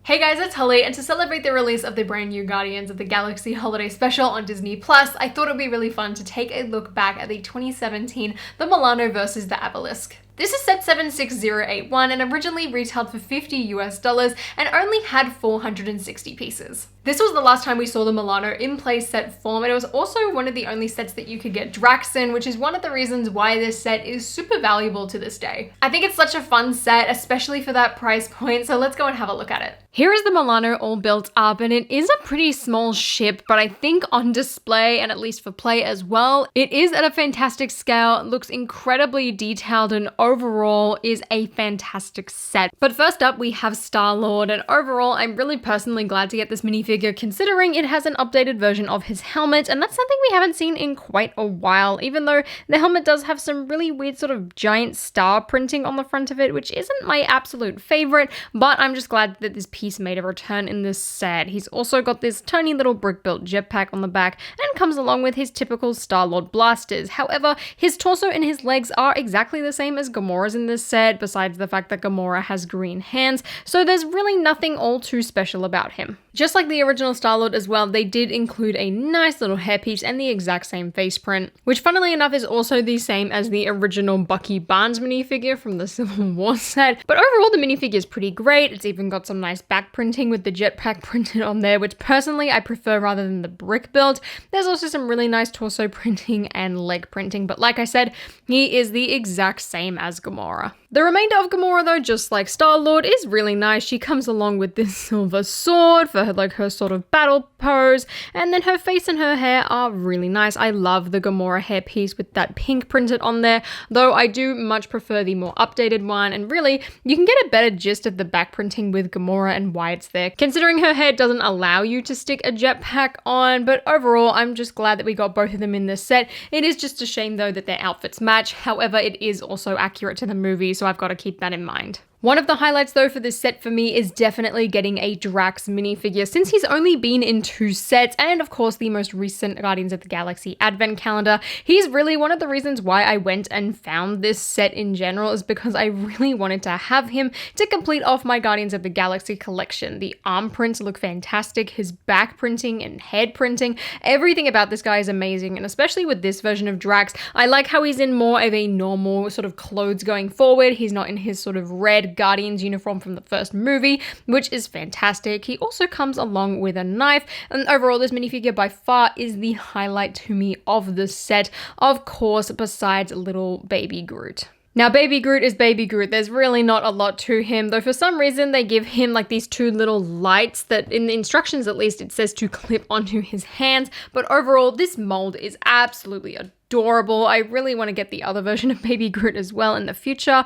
Hey guys, it's Holly, and to celebrate the release of the brand new Guardians of the Galaxy holiday special on Disney+, I thought it would be really fun to take a look back at the 2017 The Milano versus the Abilisk. This is set 76081 and originally retailed for $50 and only had 460 pieces. This was the last time we saw the Milano in play set form, and it was also one of the only sets that you could get Drax in, which is one of the reasons why this set is super valuable to this day. I think it's such a fun set, especially for that price point, so let's go and have a look at it. Here is the Milano all built up, and it is a pretty small ship, but I think on display, and at least for play as well, it is at a fantastic scale, looks incredibly detailed, and overall is a fantastic set. But first up, we have Star-Lord, and overall, I'm really personally glad to get this minifigure considering it has an updated version of his helmet, and that's something we haven't seen in quite a while, even though the helmet does have some really weird sort of giant star printing on the front of it, which isn't my absolute favorite, but I'm just glad that this piece made a return in this set. He's also got this tiny little brick-built jetpack on the back and comes along with his typical Star-Lord blasters. However, his torso and his legs are exactly the same as Gamora's in this set, besides the fact that Gamora has green hands, so there's really nothing all too special about him. Just like the original Star-Lord as well, they did include a nice little hairpiece and the exact same face print, which funnily enough is also the same as the original Bucky Barnes minifigure from the Civil War set. But overall, the minifigure is pretty great. It's even got some nice back printing with the jetpack printed on there, which personally I prefer rather than the brick build. There's also some really nice torso printing and leg printing, but like I said, he is the exact same as Gamora. The remainder of Gamora, though, just like Star-Lord, is really nice. She comes along with this silver sword for her sort of battle pose, and then her face and her hair are really nice. I love the Gamora hairpiece with that pink printed on there, though I do much prefer the more updated one, and really, you can get a better gist of the back printing with Gamora and why it's there, considering her hair doesn't allow you to stick a jetpack on, but overall, I'm just glad that we got both of them in this set. It is just a shame, though, that their outfits match. However, it is also accurate to the movie, so I've got to keep that in mind. One of the highlights though for this set for me is definitely getting a Drax minifigure, since he's only been in 2 sets, and of course the most recent Guardians of the Galaxy advent calendar. He's really one of the reasons why I went and found this set in general, is because I really wanted to have him to complete off my Guardians of the Galaxy collection. The arm prints look fantastic, his back printing and head printing, everything about this guy is amazing, and especially with this version of Drax, I like how he's in more of a normal sort of clothes going forward. He's not in his sort of red Guardians uniform from the first movie, which is fantastic. He also comes along with a knife, and overall this minifigure by far is the highlight to me of the set, of course, besides little baby Groot. Now, baby Groot is baby Groot. There's really not a lot to him, though for some reason they give him like these 2 little lights that in the instructions at least it says to clip onto his hands, but overall this mold is absolutely adorable. I really want to get the other version of baby Groot as well in the future.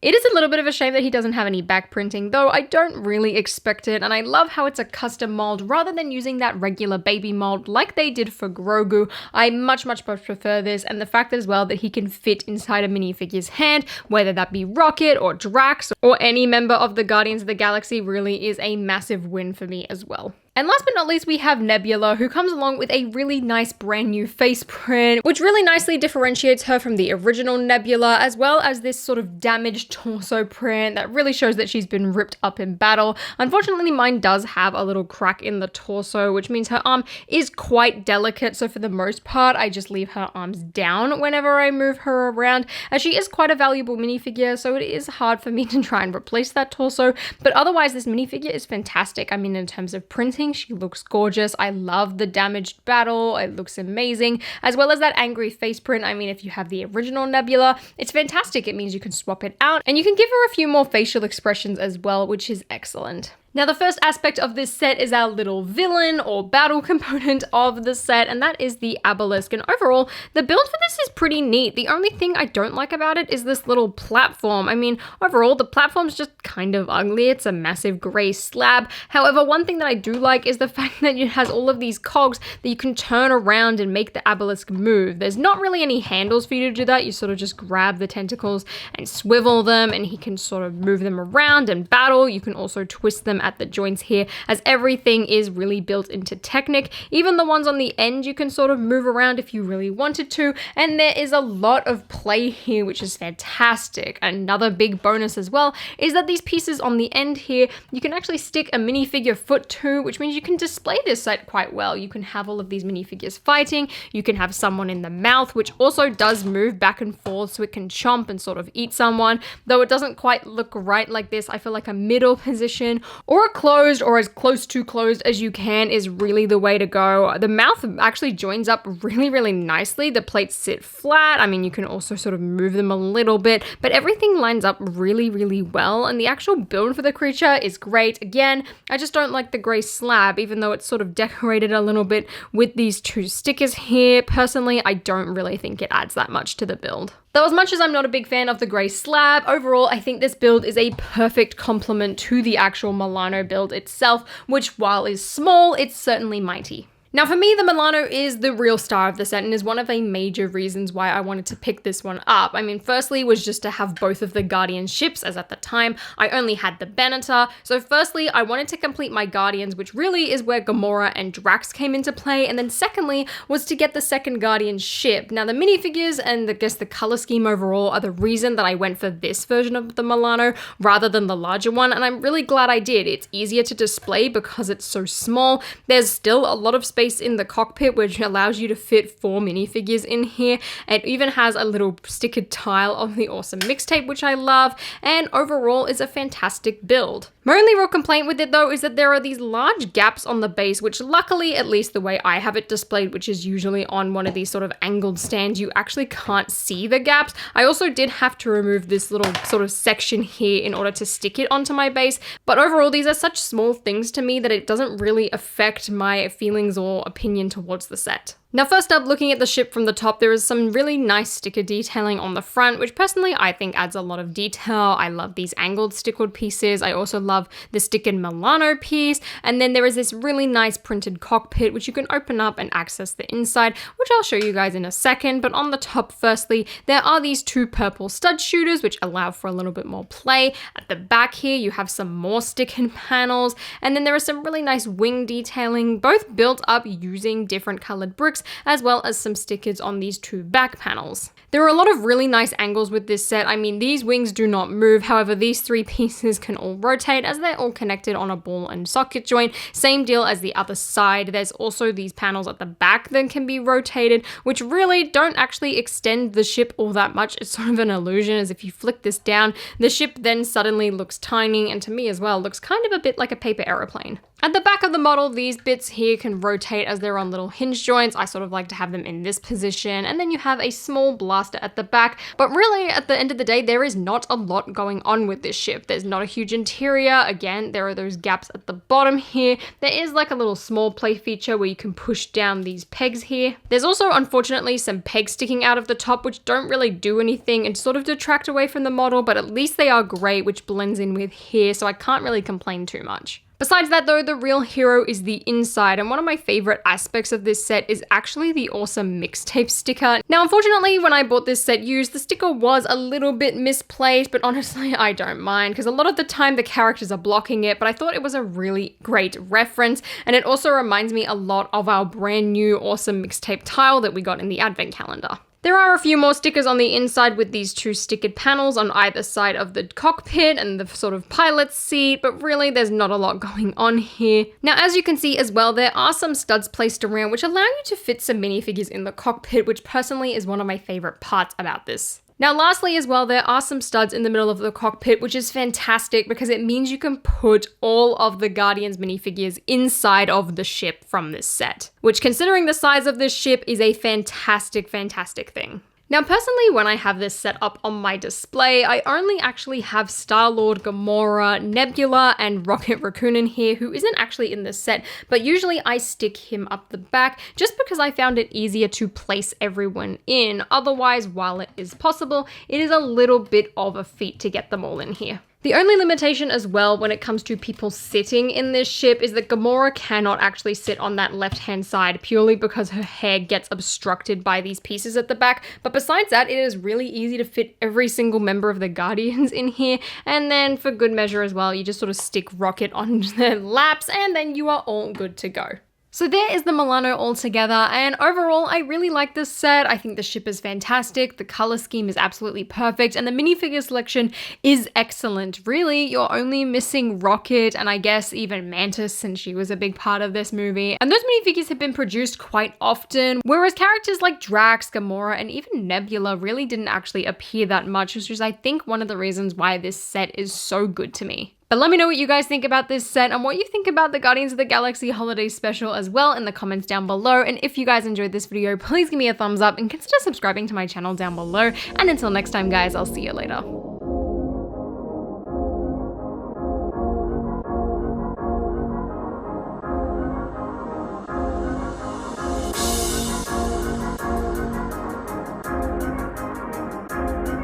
It is a little bit of a shame that he doesn't have any back printing, though I don't really expect it, and I love how it's a custom mold rather than using that regular baby mold like they did for Grogu. I much prefer this, and the fact as well that he can fit inside a minifigure's hand, whether that be Rocket or Drax or any member of the Guardians of the Galaxy, really is a massive win for me as well. And last but not least, we have Nebula, who comes along with a really nice brand new face print, which really nicely differentiates her from the original Nebula, as well as this sort of damaged torso print that really shows that she's been ripped up in battle. Unfortunately, mine does have a little crack in the torso, which means her arm is quite delicate, so for the most part, I just leave her arms down whenever I move her around, as she is quite a valuable minifigure, so it is hard for me to try and replace that torso, but otherwise, this minifigure is fantastic. I mean, in terms of printing, she looks gorgeous. I love the damaged battle. It looks amazing, as well as that angry face print. I mean, if you have the original Nebula, it's fantastic. It means you can swap it out and you can give her a few more facial expressions as well, which is excellent. Now, the first aspect of this set is our little villain or battle component of the set, and that is the Abilisk. And overall, the build for this is pretty neat. The only thing I don't like about it is this little platform. I mean, overall, the platform's just kind of ugly. It's a massive gray slab. However, one thing that I do like is the fact that it has all of these cogs that you can turn around and make the Abilisk move. There's not really any handles for you to do that. You sort of just grab the tentacles and swivel them, and he can sort of move them around and battle. You can also twist them at the joints here, as everything is really built into Technic. Even the ones on the end you can sort of move around if you really wanted to, and there is a lot of play here, which is fantastic. Another big bonus as well is that these pieces on the end here, you can actually stick a minifigure foot to, which means you can display this set quite well. You can have all of these minifigures fighting, you can have someone in the mouth, which also does move back and forth so it can chomp and sort of eat someone, though it doesn't quite look right like this. I feel like a middle position or a closed or as close to closed as you can is really the way to go. The mouth actually joins up really nicely. The plates sit flat. I mean, you can also sort of move them a little bit, but everything lines up really well, and the actual build for the creature is great. Again, I just don't like the gray slab, even though it's sort of decorated a little bit with these two stickers here. Personally, I don't really think it adds that much to the build. Though as much as I'm not a big fan of the grey slab, overall I think this build is a perfect complement to the actual Milano build itself, which while is small, it's certainly mighty. Now for me, the Milano is the real star of the set and is one of the major reasons why I wanted to pick this one up. I mean, firstly was just to have both of the Guardian ships, as at the time I only had the Benatar. So firstly, I wanted to complete my Guardians, which really is where Gamora and Drax came into play. And then secondly was to get the second Guardian ship. Now the minifigures and I guess the color scheme overall are the reason that I went for this version of the Milano rather than the larger one. And I'm really glad I did. It's easier to display because it's so small. There's still a lot of space in the cockpit, which allows you to fit 4 minifigures in here. It even has a little stickered tile of the awesome mixtape, which I love, and overall is a fantastic build. My only real complaint with it though is that there are these large gaps on the base, which luckily, at least the way I have it displayed, which is usually on one of these sort of angled stands, you actually can't see the gaps. I also did have to remove this little sort of section here in order to stick it onto my base, but overall these are such small things to me that it doesn't really affect my feelings or opinion towards the set. Now first up, looking at the ship from the top, there is some really nice sticker detailing on the front, which personally I think adds a lot of detail. I love these angled stickered pieces. I also love the stickered Milano piece. And then there is this really nice printed cockpit, which you can open up and access the inside, which I'll show you guys in a second. But on the top, firstly, there are these 2 purple stud shooters, which allow for a little bit more play. At the back here, you have some more stickered panels. And then there is some really nice wing detailing, both built up using different colored bricks, as well as some stickers on these 2 back panels. There are a lot of really nice angles with this set. I mean, these wings do not move. However, these 3 pieces can all rotate as they're all connected on a ball and socket joint. Same deal as the other side. There's also these panels at the back that can be rotated, which really don't actually extend the ship all that much. It's sort of an illusion, as if you flick this down, the ship then suddenly looks tiny, and to me as well, looks kind of a bit like a paper aeroplane. At the back of the model, these bits here can rotate as they're on little hinge joints. I sort of like to have them in this position, and then you have a small blaster at the back. But really, at the end of the day, there is not a lot going on with this ship. There's not a huge interior. Again, there are those gaps at the bottom here. There is like a little small play feature where you can push down these pegs here. There's also, unfortunately, some pegs sticking out of the top, which don't really do anything and sort of detract away from the model, but at least they are great, which blends in with here, so I can't really complain too much. Besides that though, the real hero is the inside, and one of my favorite aspects of this set is actually the awesome mixtape sticker. Now unfortunately, when I bought this set used, the sticker was a little bit misplaced, but honestly I don't mind, because a lot of the time the characters are blocking it, but I thought it was a really great reference, and it also reminds me a lot of our brand new awesome mixtape tile that we got in the advent calendar. There are a few more stickers on the inside with these 2 stickered panels on either side of the cockpit and the sort of pilot's seat, but really there's not a lot going on here. Now, as you can see as well, there are some studs placed around which allow you to fit some minifigures in the cockpit, which personally is one of my favorite parts about this. Now lastly as well, there are some studs in the middle of the cockpit, which is fantastic because it means you can put all of the Guardians minifigures inside of the ship from this set, which considering the size of this ship is a fantastic thing. Now personally, when I have this set up on my display, I only actually have Star-Lord, Gamora, Nebula, and Rocket Raccoon in here, who isn't actually in this set, but usually I stick him up the back just because I found it easier to place everyone in. Otherwise, while it is possible, it is a little bit of a feat to get them all in here. The The only limitation as well when it comes to people sitting in this ship is that Gamora cannot actually sit on that left-hand side purely because her hair gets obstructed by these pieces at the back. But besides that, it is really easy to fit every single member of the Guardians in here. And then for good measure as well, you just sort of stick Rocket on their laps and then you are all good to go. So there is the Milano all together, and overall I really like this set. I think the ship is fantastic, the color scheme is absolutely perfect, and the minifigure selection is excellent. Really, you're only missing Rocket and I guess even Mantis since she was a big part of this movie. And those minifigures have been produced quite often, whereas characters like Drax, Gamora, and even Nebula really didn't actually appear that much, which is I think one of the reasons why this set is so good to me. But let me know what you guys think about this set and what you think about the Guardians of the Galaxy Holiday Special as well in the comments down below. And if you guys enjoyed this video, please give me a thumbs up and consider subscribing to my channel down below. And until next time, guys, I'll see you later.